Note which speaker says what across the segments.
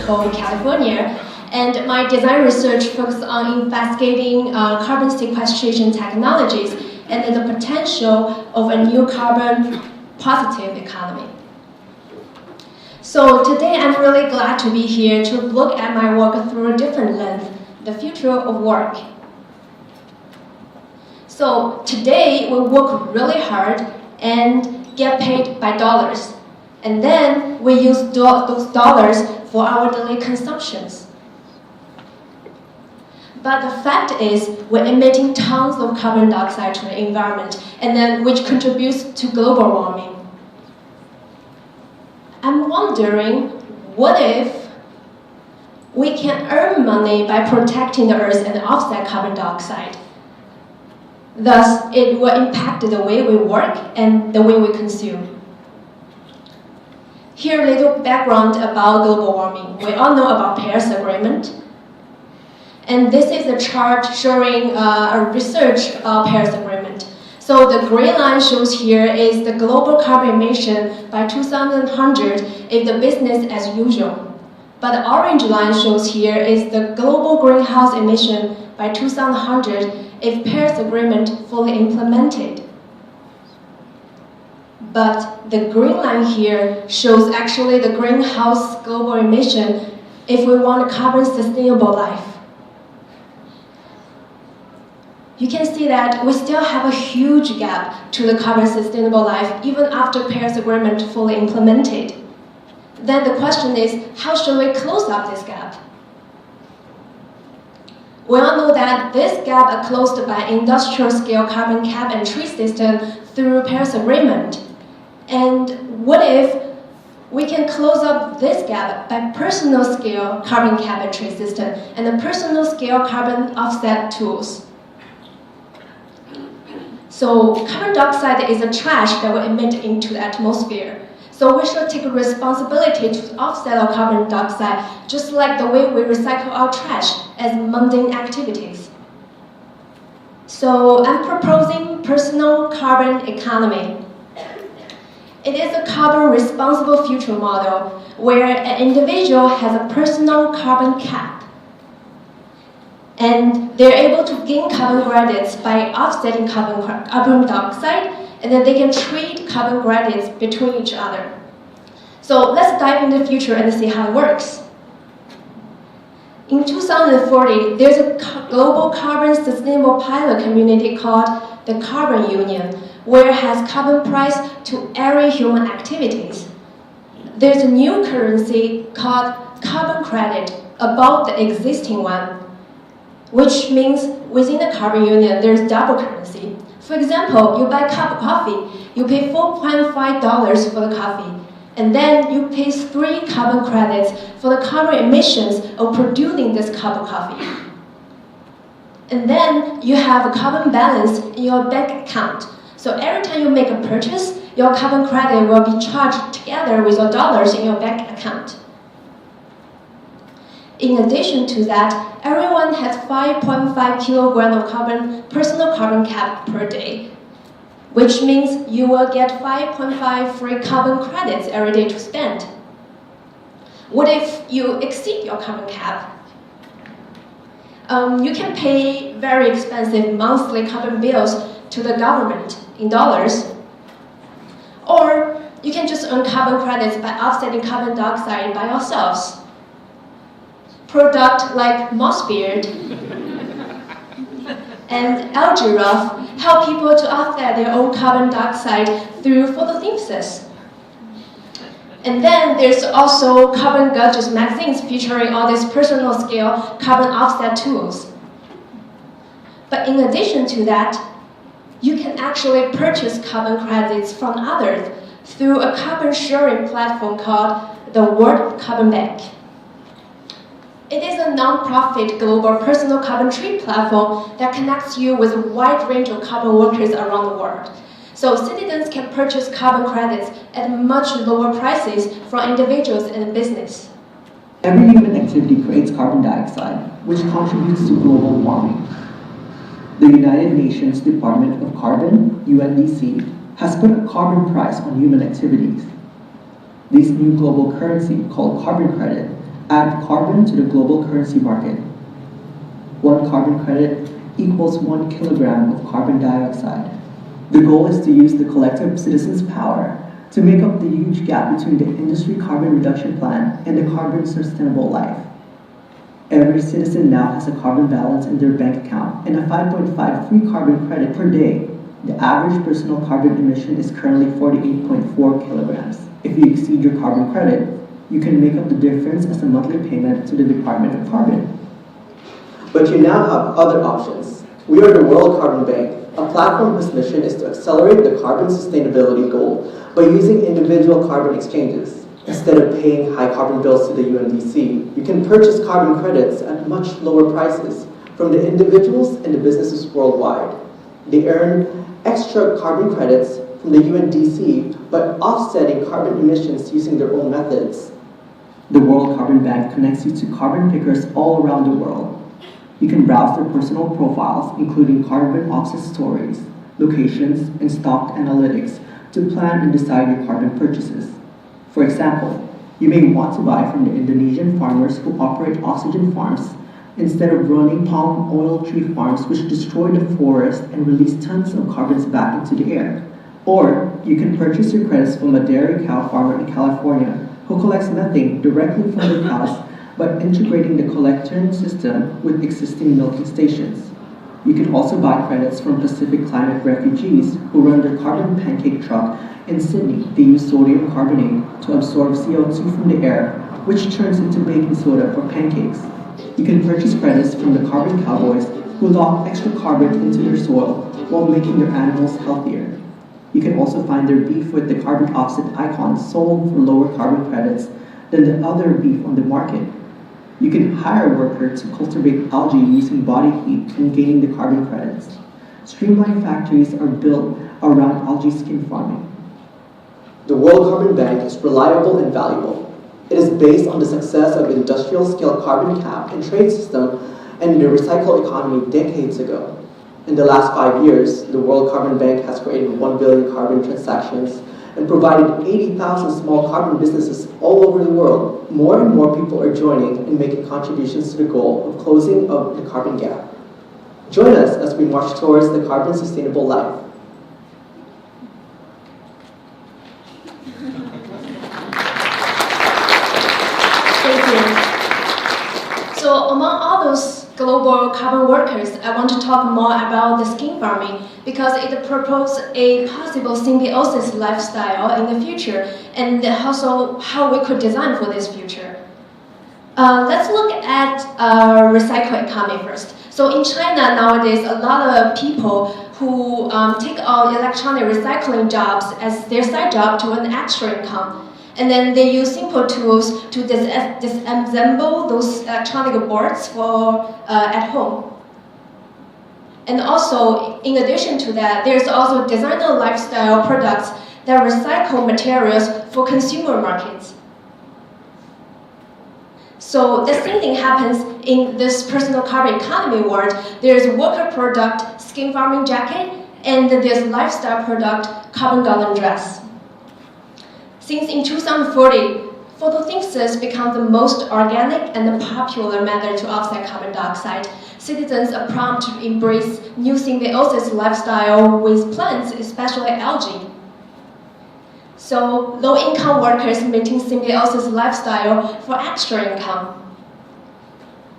Speaker 1: Francisco, California, and my design research focuses on investigating carbon sequestration technologies and the potential of a new carbon positive economy. So today I'm really glad to be here to look at my work through a different lens, the future of work. So today we work really hard and get paid by dollars. And then we use those dollars for our daily consumptions. But the fact is, we're emitting tons of carbon dioxide to the environment, and then which contributes to global warming. I'm wondering, what if we can earn money by protecting the Earth and offset carbon dioxide? Thus, it will impact the way we work and the way we consume. Here, a little background about global warming. We all know about Paris Agreement. And this is a chart showing a research about Paris Agreement. So the green line shows here is the global carbon emission by 2100 if the business as usual. But the orange line shows here is the global greenhouse emission by 2100 if Paris Agreement fully implemented. But the green line here shows actually the greenhouse global emission if we want a carbon sustainable life. You can see that we still have a huge gap to the carbon sustainable life even after Paris Agreement fully implemented. Then the question is, how should we close up this gap? We all know that this gap is closed by industrial scale carbon cap and trade system through Paris Agreement. And what if we can close up this gap by personal scale carbon cap and trade system and the personal scale carbon offset tools? So carbon dioxide is a trash that we emit into the atmosphere. So we should take responsibility to offset our carbon dioxide, just like the way we recycle our trash as mundane activities. So I'm proposing personal carbon economy. It is a carbon responsible future model where an individual has a personal carbon cap. And they're able to gain carbon credits by offsetting carbon dioxide, and then they can trade carbon credits between each other. So let's dive into the future and see how it works. In 2040, there's a global carbon sustainable pilot community called the Carbon Union, where it has carbon price to every human activities. There's a new currency called carbon credit above the existing one, which means within the carbon union, there's double currency. For example, you buy a cup of coffee, you pay $4.5 for the coffee, and then you pay 3 carbon credits for the carbon emissions of producing this cup of coffee. And then you have a carbon balance in your bank account. So every time you make a purchase, your carbon credit will be charged together with your dollars in your bank account. In addition to that, everyone has 5.5 kilograms of personal carbon cap per day, which means you will get 5.5 free carbon credits every day to spend. What if you exceed your carbon cap? You can pay very expensive monthly carbon bills to the government in dollars, or you can just earn carbon credits by offsetting carbon dioxide by yourselves. Products like mossbeard and algae rough help people to offset their own carbon dioxide through photosynthesis. And then there's also Carbon Gadgets magazines featuring all these personal scale carbon offset tools. But in addition to that, you can actually purchase carbon credits from others through a carbon sharing platform called the World Carbon Bank. It is a non-profit global personal carbon trade platform that connects you with a wide range of carbon workers around the world. So citizens can purchase carbon credits at much lower prices from individuals and business.
Speaker 2: Every human activity creates carbon dioxide, which contributes to global warming. The United Nations Department of Carbon, UNDC, has put a carbon price on human activities. This new global currency, called carbon credit, add carbon to the global currency market. 1 carbon credit equals 1 kilogram of carbon dioxide. The goal is to use the collective citizens' power to make up the huge gap between the industry carbon reduction plan and the carbon sustainable life. Every citizen now has a carbon balance in their bank account and a 5.5 free carbon credit per day. The average personal carbon emission is currently 48.4 kilograms. If you exceed your carbon credit, you can make up the difference as a monthly payment to the Department of Carbon. But you now have other options. We are the World Carbon Bank, a platform whose mission is to accelerate the carbon sustainability goal by using individual carbon exchanges. Instead of paying high carbon bills to the UNDC, you can purchase carbon credits at much lower prices from the individuals and the businesses worldwide. They earn extra carbon credits from the UNDC by offsetting carbon emissions using their own methods. The World Carbon Bank connects you to carbon pickers all around the world. You can browse their personal profiles, including carbon offset stories, locations, and stock analytics to plan and decide your carbon purchases. For example, you may want to buy from the Indonesian farmers who operate oxygen farms instead of running palm oil tree farms which destroy the forest and release tons of carbons back into the air. Or you can purchase your credits from a dairy cow farmer in California who collects methane directly from the cows by integrating the collector system with existing milking stations. You can also buy credits from Pacific Climate refugees who run their carbon pancake truck in Sydney. They use sodium carbonate to absorb CO2 from the air, which turns into baking soda for pancakes. You can purchase credits from the carbon cowboys who lock extra carbon into their soil while making their animals healthier. You can also find their beef with the carbon offset icon sold for lower carbon credits than the other beef on the market. You can hire a worker to cultivate algae using body heat and gaining the carbon credits. Streamlined factories are built around algae skin farming. The World Carbon Bank is reliable and valuable. It is based on the success of industrial-scale carbon cap and trade system and the recycle economy decades ago. In the last 5 years, the World Carbon Bank has created 1 billion carbon transactions and provided 80,000 small carbon businesses all over the world. More and more people are joining and making contributions to the goal of closing of the carbon gap. Join us as we march towards the carbon sustainable life.
Speaker 1: Thank you. So among all those global carbon workers, I want to talk more about the skin farming because it proposes a possible symbiosis lifestyle in the future and also how we could design for this future. Let's look at recycle economy first. So in China nowadays, a lot of people who take on electronic recycling jobs as their side job to earn extra income. And then they use simple tools to disassemble those electronic boards for at home. And also, in addition to that, there's also designer lifestyle products that recycle materials for consumer markets. So the same thing happens in this personal carbon economy world. There's worker product, skin farming jacket, and there's lifestyle product, carbon garland dress. Since in 2040, photosynthesis becomes the most organic and popular method to offset carbon dioxide, citizens are prompt to embrace new symbiosis lifestyle with plants, especially algae. So low-income workers maintain symbiosis lifestyle for extra income.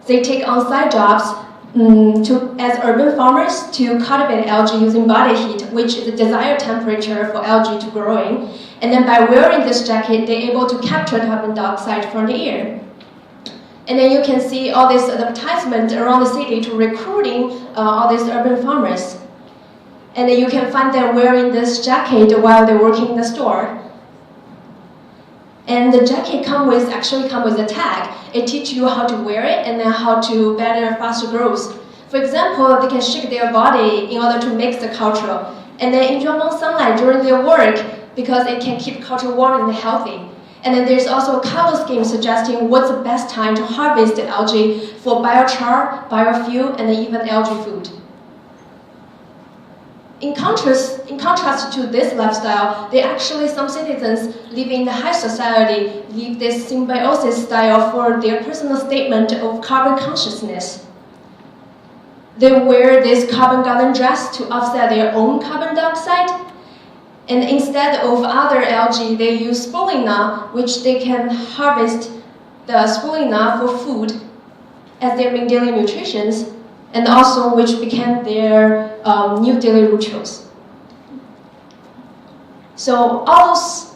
Speaker 1: They take on side jobs as urban farmers to cultivate algae using body heat, which is the desired temperature for algae to grow in. And then by wearing this jacket, they're able to capture carbon dioxide from the air. And then you can see all this advertisement around the city to recruiting all these urban farmers. And then you can find them wearing this jacket while they're working in the store. And the jacket actually come with a tag. It teaches you how to wear it and then how to better foster growth. For example, they can shake their body in order to mix the culture. And then enjoy more sunlight during their work because it can keep culture warm and healthy. And then there's also a color scheme suggesting what's the best time to harvest the algae for biochar, biofuel, and then even algae food. in contrast to this lifestyle, some citizens living in the high society live this symbiosis style for their personal statement of carbon consciousness. They wear this carbon garden dress to offset their own carbon dioxide, and instead of other algae, they use spirulina, which they can harvest the spirulina for food as their main daily nutrition, and also which became their new daily rituals. So all those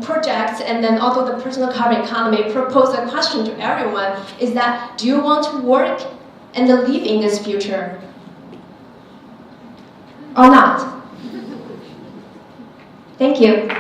Speaker 1: projects and then also the personal carbon economy propose a question to everyone, is that, do you want to work and live in this future or not? Thank you.